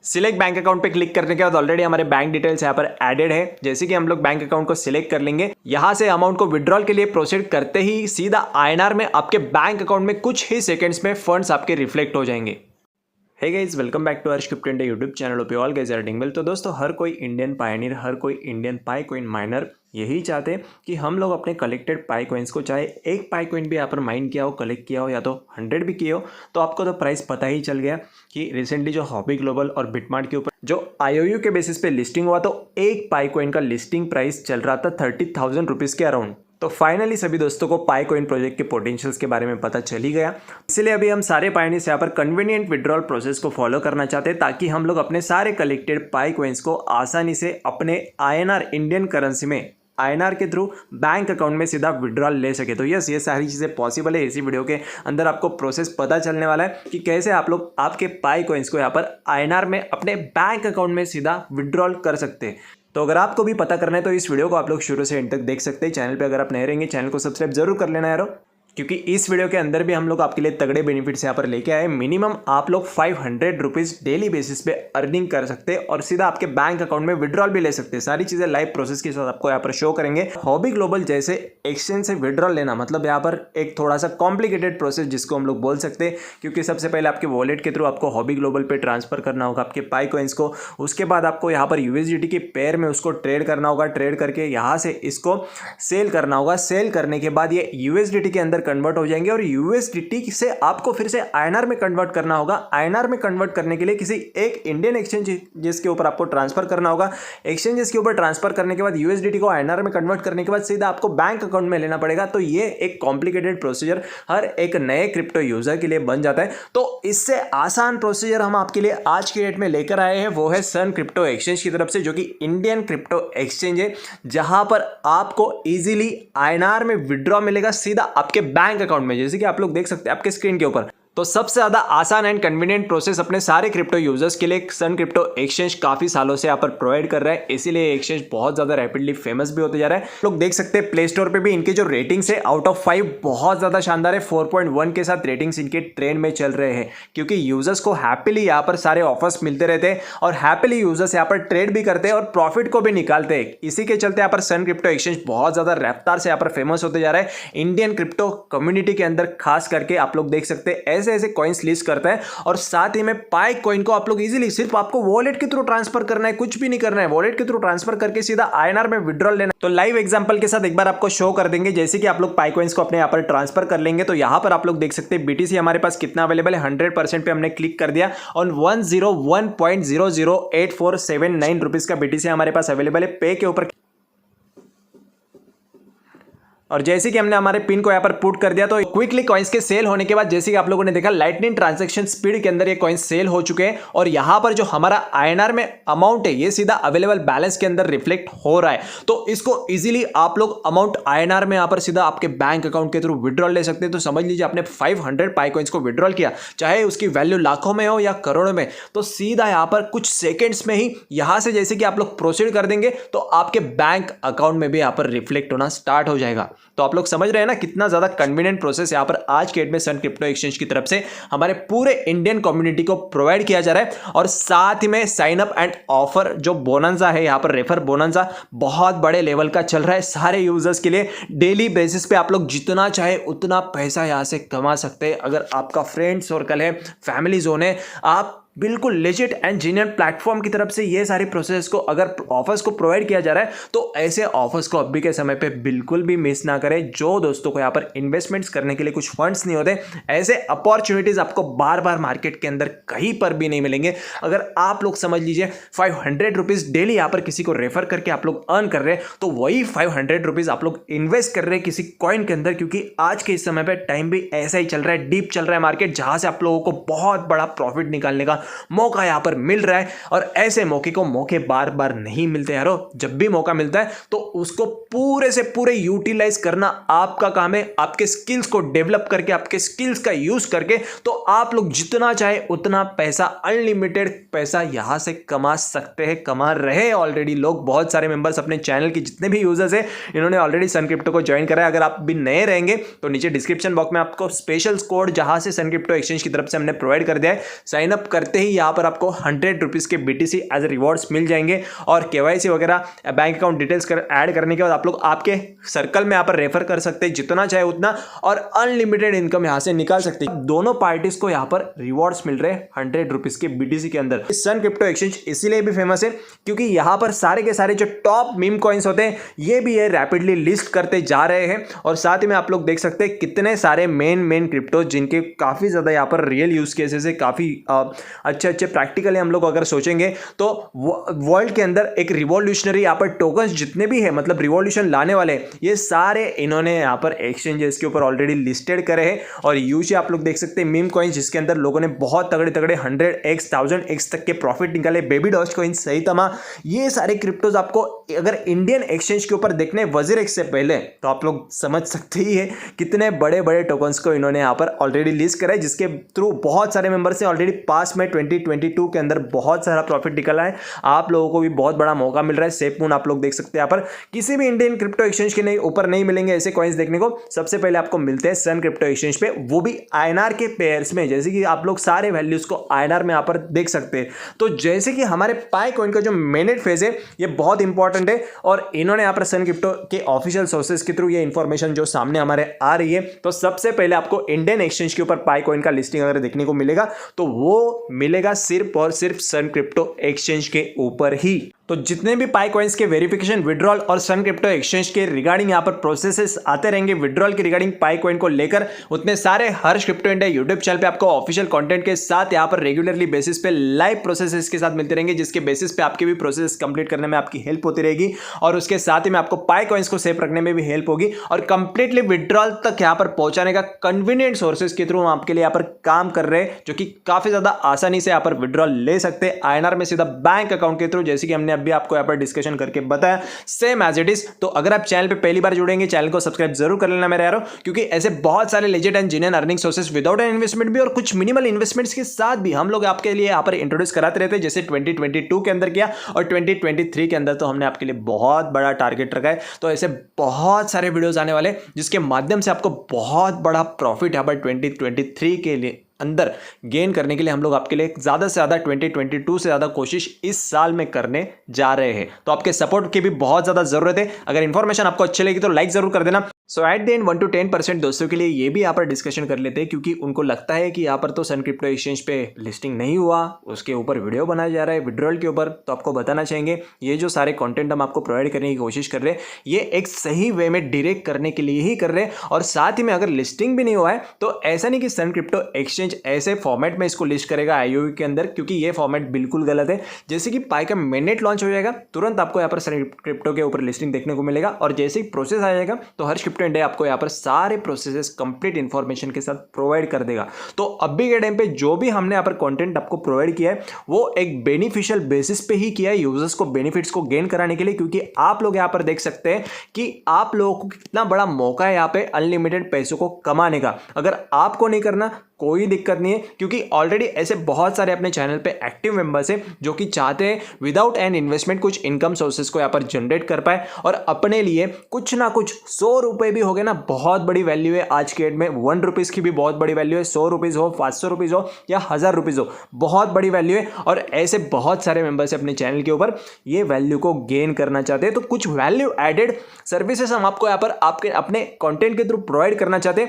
Select bank account पे click करने के बाद ऑलरेडी हमारे बैंक डिटेल्स यहाँ पर एडेड है। जैसे कि हम लोग बैंक अकाउंट को सिलेक्ट कर लेंगे, यहाँ से अमाउंट को विड्रॉल के लिए प्रोसीड करते ही सीधा INR में आपके बैंक अकाउंट में कुछ ही सेकंड्स में फंड्स आपके रिफ्लेक्ट हो जाएंगे। Hey guys, welcome back to Arsh crypto India YouTube channel पे all guys are doing well. तो दोस्तों, हर कोई इंडियन पायनियर, हर कोई इंडियन पाई कॉइन माइनर यही चाहते हैं कि हम लोग अपने कलेक्टेड पाई कॉइन्स को, चाहे एक पाई कॉइन भी यहाँ पर माइन किया हो, कलेक्ट किया हो, या तो 100 भी किए हो, तो आपको तो प्राइस पता ही चल गया कि रिसेंटली जो हॉबी ग्लोबल और बिटमार्ट के ऊपर जो IOU के बेसिस पे लिस्टिंग हुआ, तो एक पाई कॉइन का लिस्टिंग प्राइस चल रहा था 30,000 रुपीज़ के अराउंड। तो फाइनली सभी दोस्तों को पाई कॉइन प्रोजेक्ट के पोटेंशियल्स के बारे में पता चल ही गया। इसलिए अभी हम सारे पायनियर्स यहाँ पर कन्वीनियंट विड्रॉल प्रोसेस को फॉलो करना चाहते हैं, ताकि हम लोग अपने सारे कलेक्टेड पाई कॉइन्स को आसानी से अपने INR इंडियन करेंसी में INR के थ्रू बैंक अकाउंट में सीधा विड्रॉल ले सके। तो यस, ये सारी चीज़ें पॉसिबल है। इसी वीडियो के अंदर आपको प्रोसेस पता चलने वाला है कि कैसे आप लोग आपके पाई कॉइन्स को यहाँ पर INR में अपने बैंक अकाउंट में सीधा विड्रॉल कर सकते हैं। तो अगर आपको भी पता करना है तो इस वीडियो को आप लोग शुरू से एंड तक देख सकते हैं। चैनल पे अगर आप नए रहेंगे, चैनल को सब्सक्राइब जरूर कर लेना यारो, क्योंकि इस वीडियो के अंदर भी हम लोग आपके लिए तगड़े बेनिफिट्स यहाँ पर लेके आए। मिनिमम आप लोग 500 रुपीज़ डेली बेसिस पे अर्निंग कर सकते हैं और सीधा आपके बैंक अकाउंट में विड्रॉल भी ले सकते हैं। सारी चीज़ें लाइव प्रोसेस के साथ आपको यहाँ पर शो करेंगे। हॉबी ग्लोबल जैसे एक्सचेंज से विड्रॉल लेना मतलब यहाँ पर एक थोड़ा सा कॉम्प्लिकेटेड प्रोसेस जिसको हम लोग बोल सकते हैं, क्योंकि सबसे पहले आपके वॉलेट के थ्रू आपको हॉबी ग्लोबल पे ट्रांसफर करना होगा आपके पाई कॉइन्स को। उसके बाद आपको यहाँ पर USDT के पेयर में उसको ट्रेड करना होगा। ट्रेड करके यहाँ से इसको सेल करना होगा। सेल करने के बाद ये USDT के अंदर कन्वर्ट हो जाएंगे और USDT से आपको फिर से INR में कन्वर्ट करना होगा। INR में कन्वर्ट करने के लिए किसी एक इंडियन एक्सचेंज के ऊपर आपको ट्रांसफर करना होगा। एक्सचेंजेस के ऊपर ट्रांसफर करने के बाद USDT को INR में कन्वर्ट करने के बाद सीधा आपको बैंक अकाउंट में लेना पड़ेगा। तो ये एक कॉम्प्लिकेटेड प्रोसीजर हर एक नए क्रिप्टो यूजर के लिए बन जाता है। तो इससे आसान प्रोसीजर हम आपके लिए आज के डेट में लेकर आए हैं, वो है सन क्रिप्टो एक्सचेंज की तरफ से, जो कि इंडियन क्रिप्टो एक्सचेंज है, जहां पर आपको इजीली INR में विड्रॉ मिलेगा सीधा आपके बैंक अकाउंट में। जैसे कि आप लोग देख सकते हैं आपके स्क्रीन के ऊपर। तो सबसे ज़्यादा आसान एंड कन्वीनियंट प्रोसेस अपने सारे क्रिप्टो यूजर्स के लिए सन क्रिप्टो एक्सचेंज काफ़ी सालों से यहाँ पर प्रोवाइड कर रहा है। इसीलिए एक्सचेंज बहुत ज़्यादा रैपिडली फेमस भी होते जा रहा है। लोग देख सकते हैं प्ले स्टोर पे भी इनके जो रेटिंग्स है आउट ऑफ 5 बहुत ज़्यादा शानदार है। 4.1 के साथ रेटिंग्स इनके ट्रेंड में चल रहे हैं, क्योंकि यूजर्स को हैप्पीली यहाँ पर सारे ऑफर्स मिलते रहते हैं और हैप्पीली यूजर्स यहाँ पर ट्रेड भी करते हैं और प्रॉफिट को भी निकालते हैं। इसी के चलते यहाँ पर सन क्रिप्टो एक्सचेंज बहुत ज़्यादा रफ्तार से यहाँ पर फेमस होते जा रहा है इंडियन क्रिप्टो कम्युनिटी के अंदर। खास करके आप लोग देख सकते हैं ऐसे ऐसे कॉइन्स लिस्ट करता है और साथ ही में पाई कॉइन को आप लोग इजीली सिर्फ आपको वॉलेट के थ्रू ट्रांसफर करना है, कुछ भी नहीं करना है। वॉलेट के थ्रू ट्रांसफर करके सीधा INR में विड्रॉल लेना। तो लाइव एग्जांपल के साथ एक बार आपको शो कर देंगे। जैसे कि आप लोग पाई कॉइन्स को अपने यहाँ पर ट्रांसफर कर लेंगे, तो यहाँ पर आप लोग देख सकते हैं BTC हमारे पास कितना अवेलेबल है। 100% पे हमने क्लिक कर दिया और 101.00847 रुपीज का BTC हमारे पास अवेलेबल है। पे के ऊपर और जैसे कि हमने हमारे पिन को यहाँ पर पुट कर दिया, तो क्विकली कॉइन्स के सेल होने के बाद जैसे कि आप लोगों ने देखा लाइटनिंग ट्रांजैक्शन स्पीड के अंदर ये कॉइन्स सेल हो चुके हैं और यहाँ पर जो हमारा INR में अमाउंट है ये सीधा अवेलेबल बैलेंस के अंदर रिफ्लेक्ट हो रहा है। तो इसको इजीली आप लोग अमाउंट INR में यहाँ पर सीधा आपके बैंक अकाउंट के थ्रू विड्रॉल ले सकते हैं। तो समझ लीजिए आपने 500 पाई कॉइन्स को विड्रॉल किया, चाहे उसकी वैल्यू लाखों में हो या करोड़ों में, तो सीधा यहाँ पर कुछ सेकेंड्स में ही यहाँ से जैसे कि आप लोग प्रोसीड कर देंगे तो आपके बैंक अकाउंट में भी यहाँ पर रिफ्लेक्ट होना स्टार्ट हो जाएगा। तो आप लोग समझ रहे हैं ना कितना ज्यादा कन्वीनियंट प्रोसेस यहाँ पर आज के डेट में सन क्रिप्टो एक्सचेंज की तरफ से हमारे पूरे इंडियन कम्युनिटी को प्रोवाइड किया जा रहा है। और साथ ही में साइन अप एंड ऑफर जो बोनंजा है यहाँ पर, रेफर बोनंजा बहुत बड़े लेवल का चल रहा है सारे यूजर्स के लिए। डेली बेसिस पे आप लोग जितना चाहे उतना पैसा यहाँ से कमा सकते हैं। अगर आपका फ्रेंड सर्कल है, फैमिली जोन है, आप बिल्कुल लेजिट एंड जेन्युइन प्लेटफॉर्म की तरफ से ये सारी प्रोसेस को, अगर ऑफर्स को प्रोवाइड किया जा रहा है, तो ऐसे ऑफर्स को अभी के समय पे बिल्कुल भी मिस ना करें। जो दोस्तों को यहाँ पर इन्वेस्टमेंट्स करने के लिए कुछ फंड्स नहीं होते, ऐसे अपॉर्चुनिटीज आपको बार बार मार्केट के अंदर कहीं पर भी नहीं मिलेंगे। अगर आप लोग समझ लीजिए 500 रुपीज़ डेली यहाँ पर किसी को रेफर करके आप लोग अर्न कर रहे हैं, तो वही 500 रुपीज़ आप लोग इन्वेस्ट कर रहे हैं किसी कॉइन के अंदर, क्योंकि आज के इस समय पर टाइम भी ऐसा ही चल रहा है, डीप चल रहा है मार्केट, जहां से आप लोगों को बहुत बड़ा प्रॉफिट निकालने का मौका यहां पर मिल रहा है। और ऐसे मौके बार बार नहीं मिलते यारो। जब भी मौका मिलता है तो उसको पूरे से पूरे यूटिलाइज करना आपका काम है। आपके स्किल्स को डेवलप करके, आपके स्किल्स का यूज करके, तो आप लोग जितना चाहे उतना पैसा, अनलिमिटेड पैसा यहां से कमा सकते हैं, कमा रहे ऑलरेडी लोग। बहुत सारे मेंबर्स अपने चैनल के जितने भी यूजर्स हैं, इन्होंने ऑलरेडी सन क्रिप्टो को ज्वाइन करा है। अगर आप भी नए रहेंगे तो नीचे डिस्क्रिप्शन बॉक्स में आपको स्पेशल कोड, जहां से सन क्रिप्टो एक्सचेंज की तरफ से हमने प्रोवाइड कर दिया है, साइन अप करते करते ही यहाँ पर आपको 100 रुपीज़ के BTC एज रिवॉर्ड्स मिल जाएंगे। और KYC वगैरह बैंक अकाउंट डिटेल्स ऐड करने के बाद आप लोग आपके सर्कल में यहाँ पर रेफर कर सकते हैं जितना चाहे उतना, और अनलिमिटेड इनकम यहाँ से निकाल सकते हैं। दोनों पार्टीज को यहाँ पर रिवॉर्ड्स मिल रहे हैं 100 रुपीज़ के BTC के अंदर। सन क्रिप्टो एक्सचेंज इसीलिए भी फेमस है क्योंकि यहाँ पर सारे के सारे जो टॉप मीम कॉइन्स होते हैं ये भी ये रैपिडली लिस्ट करते जा रहे हैं। और साथ ही में आप लोग देख सकते हैं कितने सारे मेन क्रिप्टो जिनके काफ़ी ज़्यादा यहाँ पर रियल यूज केसेस है, काफ़ी अच्छे प्रैक्टिकली हम लोग अगर सोचेंगे तो वर्ल्ड के अंदर एक रिवॉल्यूशनरी यहाँ पर टोकन्स जितने भी है, मतलब रिवॉल्यूशन लाने वाले, ये सारे इन्होंने यहाँ पर एक्सचेंजेस के ऊपर ऑलरेडी लिस्टेड करे हैं। और यूज आप लोग देख सकते हैं मीम कॉइन्स जिसके अंदर लोगों ने बहुत तगड़े 100x 1000x तक के प्रॉफिट निकाले, बेबी डॉज कॉइन सही तमा, ये सारे क्रिप्टोज आपको अगर इंडियन एक्सचेंज के ऊपर देखने WazirX से पहले तो आप लोग समझ सकते ही है कितने बड़े टोकन्स को इन्होंने यहाँ पर ऑलरेडी लिस्ट करा है, जिसके थ्रू बहुत सारे मेंबर्स से ऑलरेडी पास में 2022 के अंदर बहुत सारा प्रॉफिट निकला है। आप लोगों को भी बहुत बड़ा मौका मिल रहा है। सेफमून आप लोग देख सकते हैं यहाँ पर किसी भी इंडियन क्रिप्टो एक्सचेंज के ऊपर नहीं मिलेंगे ऐसे कॉइन्स देखने को। सबसे पहले आपको मिलते हैं सन क्रिप्टो एक्सचेंज पे, वो भी INR के पेयर्स में, जैसे कि आप लोग सारे वैल्यूज को INR में यहाँ पर देख सकते हैं। तो जैसे कि हमारे पाई कॉइन का जो मेनेट फेज है ये बहुत इंपॉर्टेंट है और इन्होंने यहाँ पर सन क्रिप्टो के ऑफिशियल सोर्सेज के थ्रू ये इंफॉर्मेशन जो सामने हमारे आ रही है। तो सबसे पहले आपको इंडियन एक्सचेंज के ऊपर पाई कॉइन का लिस्टिंग अगर देखने को मिलेगा तो वो मिलेगा सिर्फ और सिर्फ सन क्रिप्टो एक्सचेंज के ऊपर ही। तो जितने भी पाई कॉइन्स के वेरिफिकेशन, विड्रॉल और सन क्रिप्टो एक्सचेंज के रिगार्डिंग यहाँ पर प्रोसेसेस आते रहेंगे विड्रॉल के रिगार्डिंग पाई कॉइन को लेकर, उतने सारे हर्ष क्रिप्टो इंडिया यूट्यूब चैनल पे आपको ऑफिशियल कंटेंट के साथ यहाँ पर रेगुलरली बेसिस पे लाइव प्रोसेसेस के साथ मिलते रहेंगे, जिसके बेसिस पे आपके भी प्रोसेस कंप्लीट करने में आपकी हेल्प होती रहेगी और उसके साथ ही में आपको पाई कॉइन्स को सेव रखने में भी हेल्प होगी और कंप्लीटली विड्रॉल तक यहाँ पर पहुंचाने का कन्वीनियंट सोर्सेज के थ्रू हम आपके लिए यहाँ पर काम कर रहे हैं, जो कि काफी ज्यादा आसानी से यहाँ पर विड्रॉल ले सकते हैं INR में सीधा बैंक अकाउंट के थ्रू, जैसे कि हमने अभी आपको यहाँ पर डिस्कशन करके बताया सेम एज इट इज। तो अगर आप चैनल पे पहली बार जुड़ेंगे चैनल को सब्सक्राइब जरूर कर लेना मेरे यारों, क्योंकि ऐसे बहुत सारे legit and genuine earning sources without an investment भी और कुछ मिनिमल इन्वेस्टमेंट्स के साथ भी हम लोग आपके लिए यहाँ पर इंट्रोड्यूस कराते रहते हैं, जैसे 2022 के अंदर किया और 2023 के अंदर तो हमने आपके लिए बहुत बड़ा टारगेट रखा है। तो ऐसे बहुत सारे वीडियोस आने वाले जिसके माध्यम से आपको बहुत बड़ा प्रॉफिट यहाँ पर 2023 के लिए अंदर गेन करने के लिए हम लोग आपके लिए ज़्यादा से ज़्यादा 2022 से ज़्यादा कोशिश इस साल में करने जा रहे हैं। तो आपके सपोर्ट की भी बहुत ज़्यादा ज़रूरत है। अगर इन्फॉर्मेशन आपको अच्छी लगी तो लाइक ज़रूर कर देना। सो एट द एंड 1 to 10% दोस्तों के लिए ये भी यहाँ पर डिस्कशन कर लेते हैं, क्योंकि उनको लगता है कि यहाँ पर तो सन क्रिप्टो एक्सचेंज पे लिस्टिंग नहीं हुआ, उसके ऊपर वीडियो बनाया जा रहा है विड्रॉल के ऊपर। तो आपको बताना चाहेंगे ये जो सारे कंटेंट हम आपको प्रोवाइड करने की कोशिश कर रहे हैं ये एक सही वे में डायरेक्ट करने के लिए ही कर रहे हैं। और साथ ही में अगर लिस्टिंग भी नहीं हुआ है तो ऐसा नहीं कि सन क्रिप्टो एक्सचेंज ऐसे फॉर्मेट में इसको लिस्ट करेगा IOU के अंदर, क्योंकि ये फॉर्मेट बिल्कुल गलत है। जैसे कि पाई का मेननेट लॉन्च हो जाएगा तुरंत आपको यहाँ पर सन क्रिप्टो के ऊपर लिस्टिंग देखने को मिलेगा और जैसे ही प्रोसेस आ जाएगा तो हर्ष क्रिप्टो इंडिया आपको यहाँ पर सारे प्रोसेसेस कंप्लीट इंफॉर्मेशन के साथ प्रोवाइड कर देगा। तो अभी के टाइम पे जो भी हमने यहाँ पर कंटेंट आपको प्रोवाइड किया है वो एक बेनिफिशियल बेसिस पे ही किया है, यूजर्स को बेनिफिट्स को गेन कराने के लिए, क्योंकि आप लोग यहाँ पर देख सकते हैं कि आप लोगों को कितना बड़ा मौका है यहाँ पे अनलिमिटेड पैसों को कमाने का। अगर आपको नहीं करना कोई दिक्कत नहीं है, क्योंकि ऑलरेडी ऐसे बहुत सारे अपने चैनल पे एक्टिव मेंबर्स हैं जो कि चाहते हैं विदाउट एन इन्वेस्टमेंट कुछ इनकम सोर्सेज को यहाँ पर जनरेट कर पाए और अपने लिए कुछ ना कुछ 100 रुपये भी हो गए ना, बहुत बड़ी वैल्यू है आज के डेट में। 1 रुपीज़ की भी बहुत बड़ी वैल्यू है, 100 रुपीज़ हो, 500 रुपीज़ हो या 1000 रुपीज़ हो, बहुत बड़ी वैल्यू है। और ऐसे बहुत सारे मेंबर्स अपने चैनल के ऊपर ये वैल्यू को गेन करना चाहते हैं। तो कुछ वैल्यू एडेड सर्विसेज हम आपको यहाँ पर आपके अपने कॉन्टेंट के थ्रू प्रोवाइड करना चाहते हैं।